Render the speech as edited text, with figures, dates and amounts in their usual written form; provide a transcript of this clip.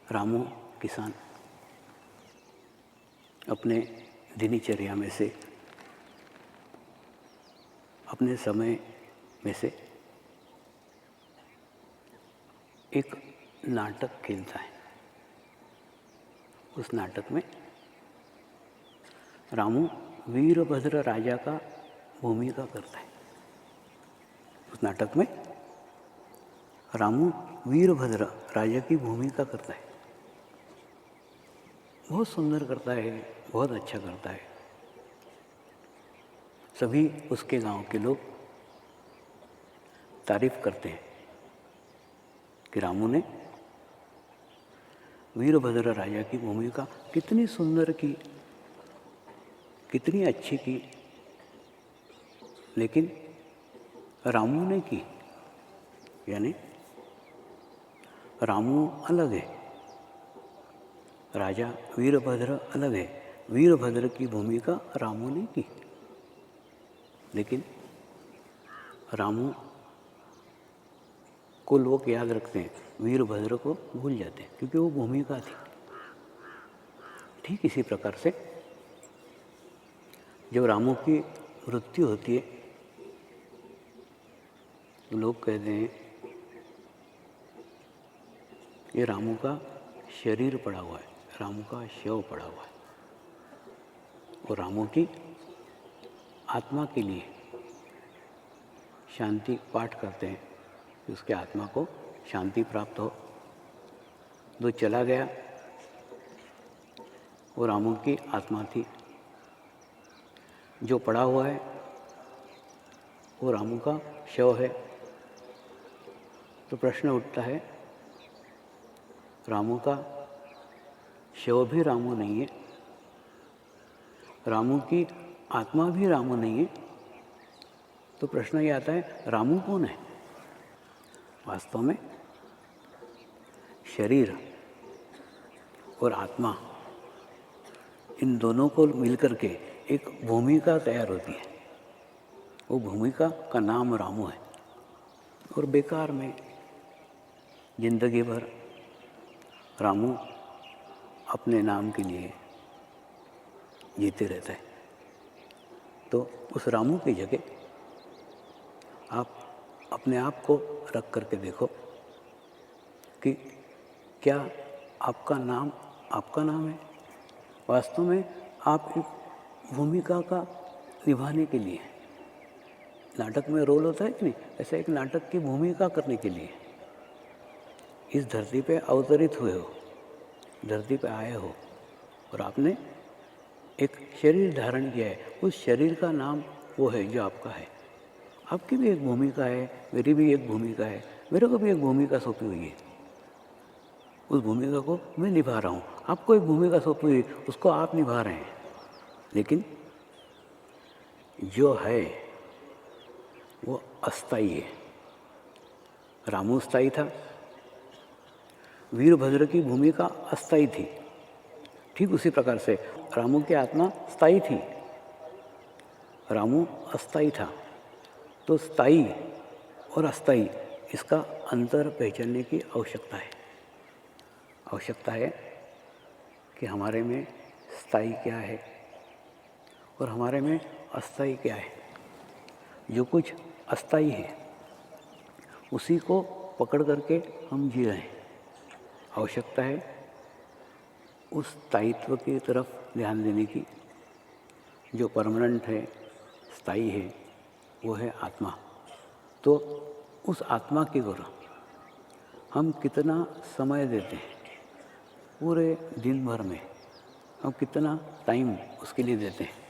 रामू किसान अपने दिनचर्या में से, अपने समय में से एक नाटक खेलता है। उस नाटक में रामू वीरभद्र राजा का भूमिका करता है। उस नाटक में रामू वीरभद्र राजा की भूमिका करता है। बहुत सुंदर करता है, बहुत अच्छा करता है। सभी उसके गांव के लोग तारीफ करते हैं कि रामू ने वीरभद्र राजा की भूमिका कितनी सुंदर की, कितनी अच्छी की। लेकिन रामू ने की, यानी रामू अलग है, राजा वीरभद्र अलग है। वीरभद्र की भूमिका रामू ने की, लेकिन रामू को लोग याद रखते हैं, वीरभद्र को भूल जाते हैं, क्योंकि वो भूमिका थी। ठीक इसी प्रकार से जब रामू की मृत्यु होती है तो लोग कहते हैं ये रामू का शरीर पड़ा हुआ है, रामू का शव पड़ा हुआ है। और रामू की आत्मा के लिए शांति पाठ करते हैं कि उसके आत्मा को शांति प्राप्त हो। जो चला गया वो रामू की आत्मा थी, जो पड़ा हुआ है वो रामू का शव है। तो प्रश्न उठता है, रामू का शव भी रामू नहीं है, रामू की आत्मा भी रामू नहीं है, तो प्रश्न ये आता है रामू कौन है? वास्तव में शरीर और आत्मा, इन दोनों को मिलकर के एक भूमिका तैयार होती है। वो भूमिका का नाम रामू है। और बेकार में जिंदगी भर रामू अपने नाम के लिए जीते रहता है। तो उस रामू की जगह आप अपने आप को रख करके देखो कि क्या आपका नाम है? वास्तव में आप एक भूमिका का निभाने के लिए, नाटक में रोल होता है कि नहीं, ऐसा एक नाटक की भूमिका करने के लिए इस धरती पे अवतरित हुए हो, धरती पे आए हो और आपने एक शरीर धारण किया है। उस शरीर का नाम वो है जो आपका है। आपकी भी एक भूमिका है, मेरी भी एक भूमिका है, मेरे को भी एक भूमिका सौंपी हुई है। उस भूमिका को मैं निभा रहा हूँ, आपको एक भूमिका सौंपी हुई, उसको आप निभा रहे हैं। लेकिन जो है वो अस्थाई है। रामू स्थायी था, वीरभद्र की भूमिका अस्थाई थी। ठीक उसी प्रकार से रामू की आत्मा स्थायी थी, रामू अस्थाई था। तो स्थायी और अस्थाई, इसका अंतर पहचानने की आवश्यकता है कि हमारे में स्थायी क्या है और हमारे में अस्थाई क्या है। जो कुछ अस्थाई है उसी को पकड़ करके हम जी रहे हैं। आवश्यकता है उस स्थायित्व की तरफ ध्यान देने की। जो परमानेंट है, स्थायी है, वो है आत्मा। तो उस आत्मा की ओर हम कितना समय देते हैं, पूरे दिन भर में हम कितना टाइम उसके लिए देते हैं।